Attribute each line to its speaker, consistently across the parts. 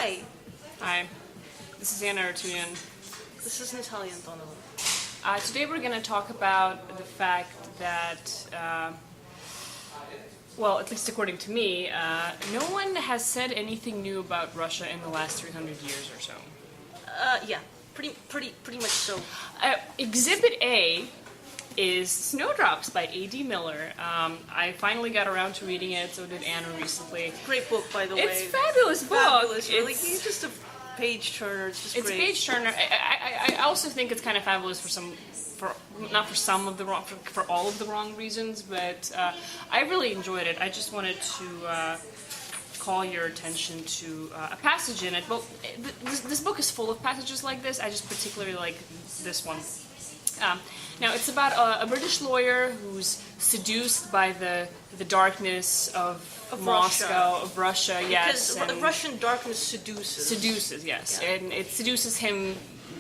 Speaker 1: Hi,
Speaker 2: Hi, this is Arutunyan.
Speaker 1: this is Natalia Antonova.
Speaker 2: Today we're going to talk about the fact that, well, at least according to me, no one has said anything new about Russia in the last 300 years or so.
Speaker 1: Yeah, pretty much so.
Speaker 2: Exhibit A is Snowdrops by A.D. Miller. I finally got around to reading it, so did Anna recently.
Speaker 1: Great book, by the way.
Speaker 2: It's a fabulous book.
Speaker 1: Fabulous, really. It's just a page turner. It's just
Speaker 2: It's
Speaker 1: great.
Speaker 2: a page turner. I also think it's kind of fabulous not for some of the wrong, for all of the wrong reasons, but I really enjoyed it. I just wanted to call your attention to a passage in it. Well, this book is full of passages like this. I just particularly like this one. Now, it's about a British lawyer who's seduced by the darkness of Moscow, of Russia, yes.
Speaker 1: Because Russian darkness seduces.
Speaker 2: Seduces, yes.
Speaker 1: Yeah.
Speaker 2: And it seduces him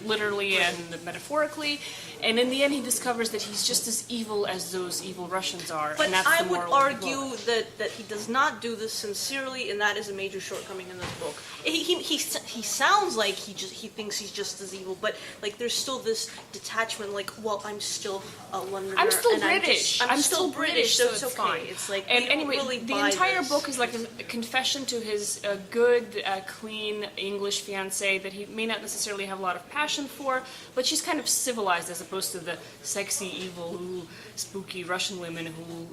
Speaker 2: literally and metaphorically. And in the end, he discovers that he's just as evil as those evil Russians are.
Speaker 1: But
Speaker 2: and that's
Speaker 1: I
Speaker 2: the
Speaker 1: would
Speaker 2: moral of the
Speaker 1: argue
Speaker 2: book.
Speaker 1: that he does not do this sincerely, and that is a major shortcoming in this book. He sounds like he thinks he's just as evil, but like there's still this detachment. Like, well, I'm still a Londoner.
Speaker 2: I'm still
Speaker 1: and
Speaker 2: British.
Speaker 1: I'm still British,
Speaker 2: so
Speaker 1: it's
Speaker 2: it's
Speaker 1: okay.
Speaker 2: fine.
Speaker 1: It's like,
Speaker 2: and
Speaker 1: we don't
Speaker 2: anyway,
Speaker 1: really
Speaker 2: the
Speaker 1: buy
Speaker 2: entire
Speaker 1: this.
Speaker 2: book is like a confession to his good, clean English fiancée that he may not necessarily have a lot of passion for, but she's kind of civilized as opposed to the sexy, evil, spooky Russian women who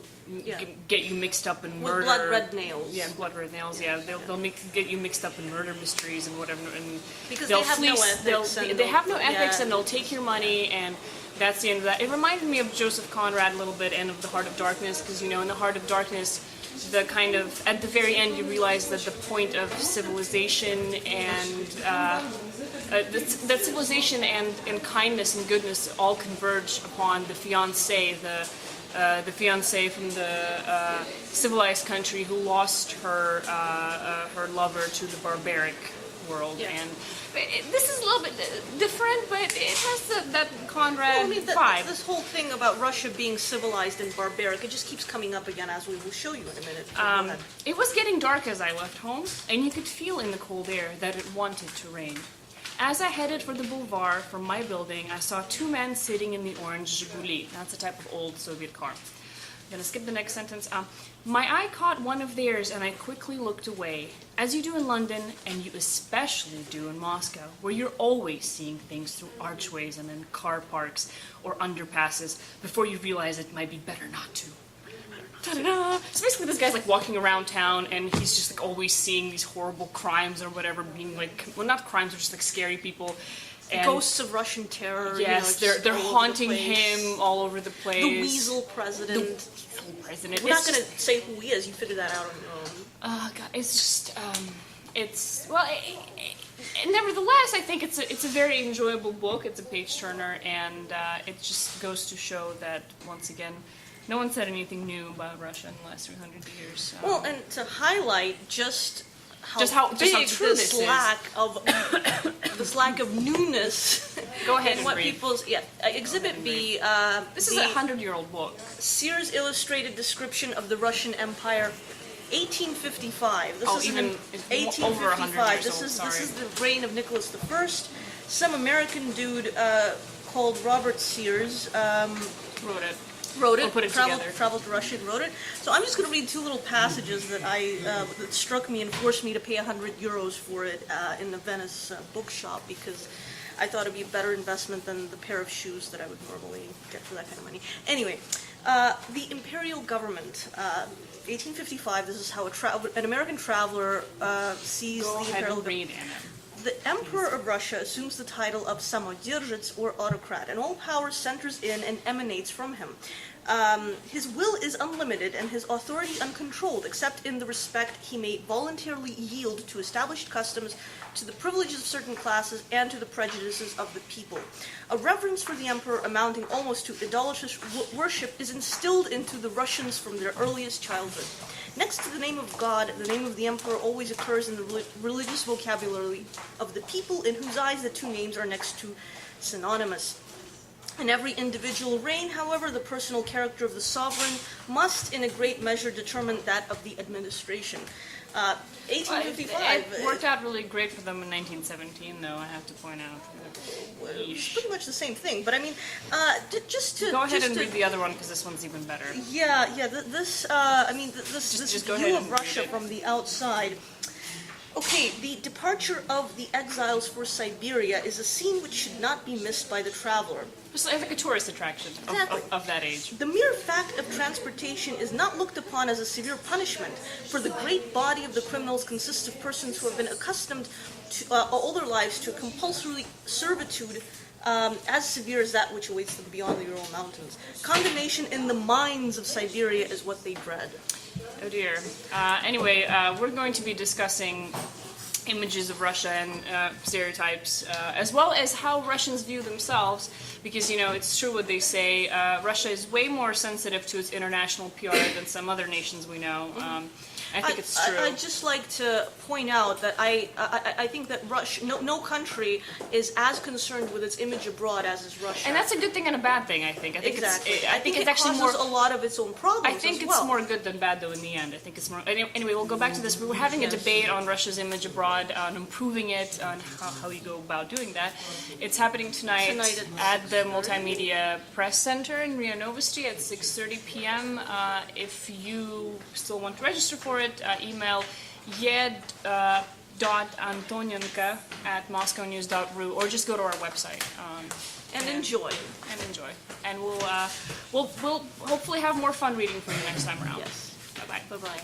Speaker 2: get you mixed up in murder.
Speaker 1: With blood red nails.
Speaker 2: Yeah, blood red nails. Yeah, they'll get you mixed up in murder mysteries and whatever. And
Speaker 1: Because
Speaker 2: they'll
Speaker 1: they have no
Speaker 2: fleece.
Speaker 1: ethics and
Speaker 2: They have no ethics,
Speaker 1: yeah.
Speaker 2: and they'll take your money, and that's the end of that. It reminded me of Joseph Conrad a little bit, and of The Heart of Darkness, because in The Heart of Darkness, the kind of at the very end you realize that the point of civilization and that civilization and kindness and goodness all converge upon the fiancée, the fiancée from the civilized country who lost her lover to the barbaric world.
Speaker 1: Yeah.
Speaker 2: And this is a little bit different, but it has that Conrad vibe.
Speaker 1: This whole thing about Russia being civilized and barbaric, it just keeps coming up again, as we will show you in a minute. So go ahead.
Speaker 2: It was getting dark as I left home, and you could feel in the cold air that it wanted to rain. As I headed for the boulevard from my building, I saw two men sitting in the orange Zhiguli. That's a type of old Soviet car. I'm gonna skip the next sentence. My eye caught one of theirs, and I quickly looked away, as you do in London, and you especially do in Moscow, where you're always seeing things through archways and in car parks or underpasses before you realize it might be better not to. Ta-da-da! So basically this guy's like walking around town and he's just like always seeing these horrible crimes or whatever being like, well, not crimes, but just like scary people. And
Speaker 1: Ghosts of Russian terror.
Speaker 2: yes,
Speaker 1: just
Speaker 2: they're
Speaker 1: all over
Speaker 2: haunting
Speaker 1: the place.
Speaker 2: him all over the place.
Speaker 1: The weasel president.
Speaker 2: President.
Speaker 1: We're not going to say who he is. You figure that out on your own.
Speaker 2: Oh God, it's just, well, nevertheless, I think it's a very enjoyable book. It's a page turner, and it just goes to show that once again, no one said anything new about Russia in the last 300 years. So.
Speaker 1: Well, and to highlight just how
Speaker 2: true
Speaker 1: big
Speaker 2: this is.
Speaker 1: this lack of newness.
Speaker 2: Go ahead
Speaker 1: in
Speaker 2: and
Speaker 1: what
Speaker 2: read.
Speaker 1: people's Exhibit B.
Speaker 2: This is a 100-year-old book.
Speaker 1: Sears Illustrated Description of the Russian Empire, 1855. This is
Speaker 2: even it's over 100 years
Speaker 1: This
Speaker 2: old,
Speaker 1: is
Speaker 2: sorry.
Speaker 1: this is the reign of Nicholas I. Some American dude called Robert Sears
Speaker 2: Wrote it.
Speaker 1: wrote it.
Speaker 2: Or put it together.
Speaker 1: Traveled to Russia and wrote it. So I'm just going to read two little passages that that struck me and forced me to pay €100 for it in the Venice bookshop, because I thought it'd be a better investment than the pair of shoes that I would normally get for that kind of money. Anyway, the imperial government, 1855. This is how an American traveler sees
Speaker 2: Go
Speaker 1: the
Speaker 2: ahead
Speaker 1: imperial
Speaker 2: and
Speaker 1: government.
Speaker 2: read, Anna.
Speaker 1: The Emperor of Russia assumes the title of Samodержец, or autocrat, and all power centers in and emanates from him. His will is unlimited and his authority uncontrolled, except in the respect he may voluntarily yield to established customs, to the privileges of certain classes, and to the prejudices of the people. A reverence for the emperor amounting almost to idolatrous worship is instilled into the Russians from their earliest childhood. Next to the name of God, the name of the emperor always occurs in the religious vocabulary of the people, in whose eyes the two names are next to synonymous. In every individual reign, however, the personal character of the sovereign must in a great measure determine that of the administration. 1855.
Speaker 2: It worked out really great for them in 1917, though, I have to point out.
Speaker 1: It's pretty much the same thing, but I mean, just to...
Speaker 2: Go ahead
Speaker 1: just
Speaker 2: and
Speaker 1: to,
Speaker 2: read the other one, because this one's even better.
Speaker 1: This
Speaker 2: Just go
Speaker 1: view
Speaker 2: ahead
Speaker 1: of
Speaker 2: and
Speaker 1: Russia
Speaker 2: read it.
Speaker 1: from the outside. Okay, the departure of the exiles for Siberia is a scene which should not be missed by the traveler.
Speaker 2: Just like a tourist attraction
Speaker 1: Exactly.
Speaker 2: of that age.
Speaker 1: The mere fact of transportation is not looked upon as a severe punishment, for the great body of the criminals consists of persons who have been accustomed to, all their lives to a compulsory servitude as severe as that which awaits them beyond the Ural Mountains. Condemnation in the mines of Siberia is what they dread.
Speaker 2: Oh dear. Anyway, we're going to be discussing images of Russia and stereotypes, as well as how Russians view themselves, because, you know, it's true what they say, Russia is way more sensitive to its international PR than some other nations we know. I think it's true.
Speaker 1: I'd just like to point out that I think that Russia, no country is as concerned with its image abroad as is Russia.
Speaker 2: And that's a good thing and a bad thing, I think.
Speaker 1: Exactly.
Speaker 2: I think it's
Speaker 1: it
Speaker 2: actually
Speaker 1: causes
Speaker 2: more...
Speaker 1: a lot of its own problems.
Speaker 2: I think
Speaker 1: as
Speaker 2: it's
Speaker 1: well.
Speaker 2: more good than bad, though, in the end. I think it's more... Anyway, we'll go back to this. We were having a debate on Russia's image abroad, on improving it, on how you go about doing that. It's happening tonight at the Multimedia Press Center in Ria Novosti at 6:30 p.m. If you still want to register for it, email yed.antonenko@moscownews.ru, or just go to our website.
Speaker 1: And enjoy.
Speaker 2: And we'll hopefully have more fun reading for you next time around.
Speaker 1: Yes.
Speaker 2: Bye-bye.
Speaker 1: Bye-bye.